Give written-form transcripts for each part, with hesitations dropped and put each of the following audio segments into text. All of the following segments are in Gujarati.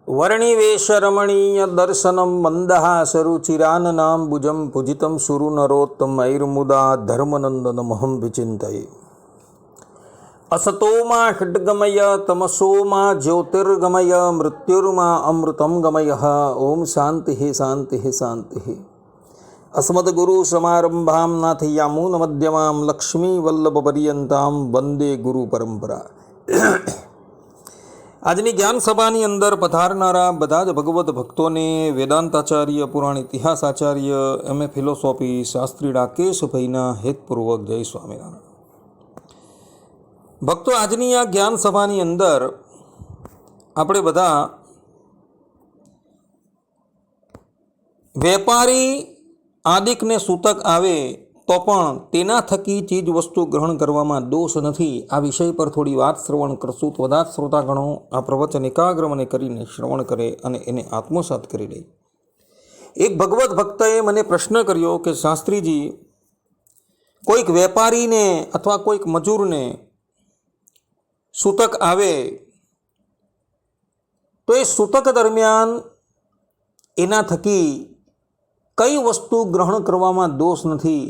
वर्णिवेशरमणीय दर्शनं मन्दहासरुचिराननाम्बुजं पूजितं सुरनरोत्तमैर्मुदा धर्मनन्दनमहं विचिन्तये। असतो मा षड्गमय तमसो मा ज्योतिर्गमय मृत्युर्मा अमृतं गमय। ओम शांति शांति शांति। अस्मद्गुरुसमारम्भां नाथयामुनमध्यमां लक्ष्मीवल्लभपर्यन्तां वंदे गुरु परंपरा। આજની જ્ઞાન સભાની અંદર પધારનારા બધા જ ભગવત ભક્તોને વેદાંતાચાર્ય, પુરાણ ઇતિહાસ આચાર્ય, એમએ ફિલોસોફી શાસ્ત્રી રાકેશભાઈના હેતપૂર્વક જય સ્વામિનારાયણ। ભક્તો, આજની આ જ્ઞાન સભાની અંદર આપણે બધા વેપારી આદિકને સૂતક આવે તો પણ તેના થકી ચીજ વસ્તુ ગ્રહણ કરવામાં દોષ નથી। આ વિષય પર થોડી વાત શ્રવણ કરશું તો બધા જ શ્રોતાગણો આ પ્રવચન એકાગ્ર મને કરીને શ્રવણ કરે અને એને આત્મસાત કરી લે। એક ભગવત ભક્તએ મને પ્રશ્ન કર્યો કે શાસ્ત્રીજી, કોઈક વેપારીને અથવા કોઈક મજૂરને સૂતક આવે તો એ સૂતક દરમિયાન એના થકી કઈ વસ્તુ ગ્રહણ કરવામાં દોષ નથી,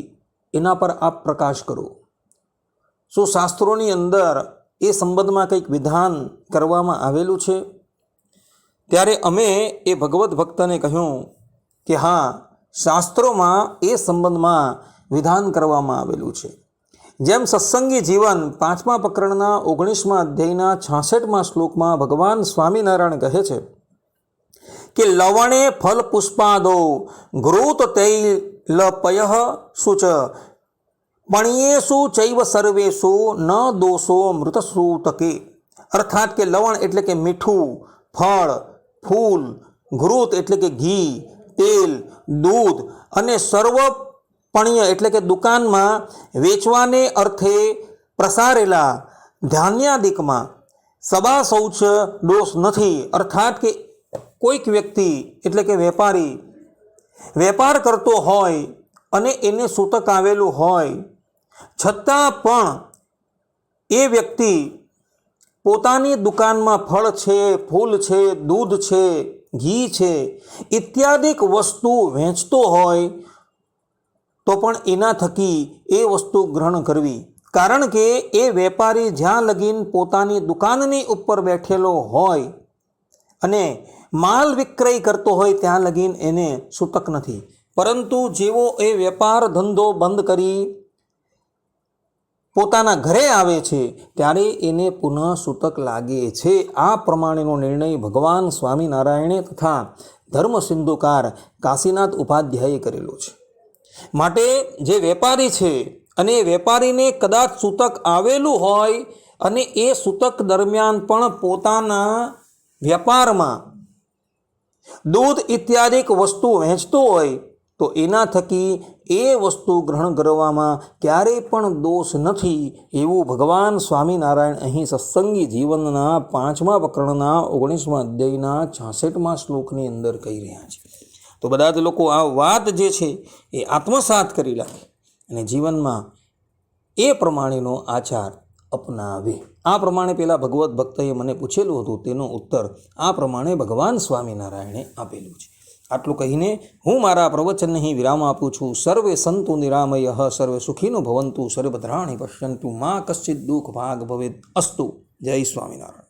એના પર આપ પ્રકાશ કરો। શું શાસ્ત્રોની અંદર એ સંબંધમાં કંઈક વિધાન કરવામાં આવેલું છે? ત્યારે અમે એ ભગવત ભક્તને કહ્યું કે હા, શાસ્ત્રોમાં એ સંબંધમાં વિધાન કરવામાં આવેલું છે। જેમ સત્સંગી જીવન 5મા પ્રકરણના 19મા અધ્યાયના 66મા શ્લોકમાં ભગવાન સ્વામિનારાયણ કહે છે કે લવણે ફલ પુષ્પાદો ઘૃત તૈલપય શુચ પણ્યેષુ ચૈવ સર્વેષુ ન દોષો મૃતસૂતકે। અર્થાત કે લવણ એટલે કે મીઠું, ફળ, ફૂલ, ઘૃત એટલે કે ઘી, તેલ, દૂધ અને સર્વ પણ્ય એટલે કે દુકાનમાં વેચવાને અર્થે પ્રસારેલા ધાન્યાદિકમાં સબા શૌચ દોષ નથી। અર્થાત કે કોઈક વ્યક્તિ એટલે કે વેપારી વેપાર કરતો હોય અને એને સૂતક આવેલું હોય છતાં પણ એ વ્યક્તિ પોતાની દુકાનમાં ફળ છે, ફૂલ છે, દૂધ છે, ઘી છે ઇત્યાદિક વસ્તુ વેચતો હોય તો પણ એના થકી એ વસ્તુ ગ્રહણ કરવી। કારણ કે એ વેપારી જ્યાં લગીન પોતાની દુકાનની ઉપર બેઠેલો હોય અને માલ વિક્રય કરતો હોય ત્યાં લગીન એને સૂતક નથી। પરંતુ જેવો એ વેપાર ધંધો બંધ કરી પોતાના ઘરે આવે છે ત્યારે એને પુનઃ સૂતક લાગે છે। આ પ્રમાણેનો નિર્ણય ભગવાન સ્વામિનારાયણે તથા ધર્મસિંધુકાર કાશીનાથ ઉપાધ્યાયે કરેલો છે। માટે જે વેપારી છે અને એ વેપારીને કદાચ સૂતક આવેલું હોય અને એ સૂતક દરમિયાન પણ પોતાના વ્યાપારમાં દૂધ ઇત્યાદિક વસ્તુ વહેંચતો હોય તો એના થકી એ વસ્તુ ગ્રહણ કરવામાં ક્યારેય પણ દોષ નથી, એવું ભગવાન સ્વામિનારાયણ અહીં સત્સંગી જીવનના 5મા પ્રકરણના 19મા અધ્યાયના 66મા શ્લોકની અંદર કહી રહ્યા છે। તો બધા જ લોકો આ વાત જે છે એ આત્મસાત કરી રાખે અને જીવનમાં એ પ્રમાણેનો આચાર અપનાવે। આ પ્રમાણે પેલા ભગવત ભક્તએ મને પૂછેલું હતું, તેનો ઉત્તર આ પ્રમાણે ભગવાન સ્વામિનારાયણે આપેલું છે। આટલું કહીને હું મારા પ્રવચનને અહીં વિરામ આપું છું। સર્વે સંતુ નિરામય, સર્વે સુખીનો ભવંતુ, સર્વભદ્રાણિ પશ્યન્તુ, મા કશ્ચિત દુઃખ ભાગ ભવેદ અસ્તુ। જય સ્વામિનારાયણ।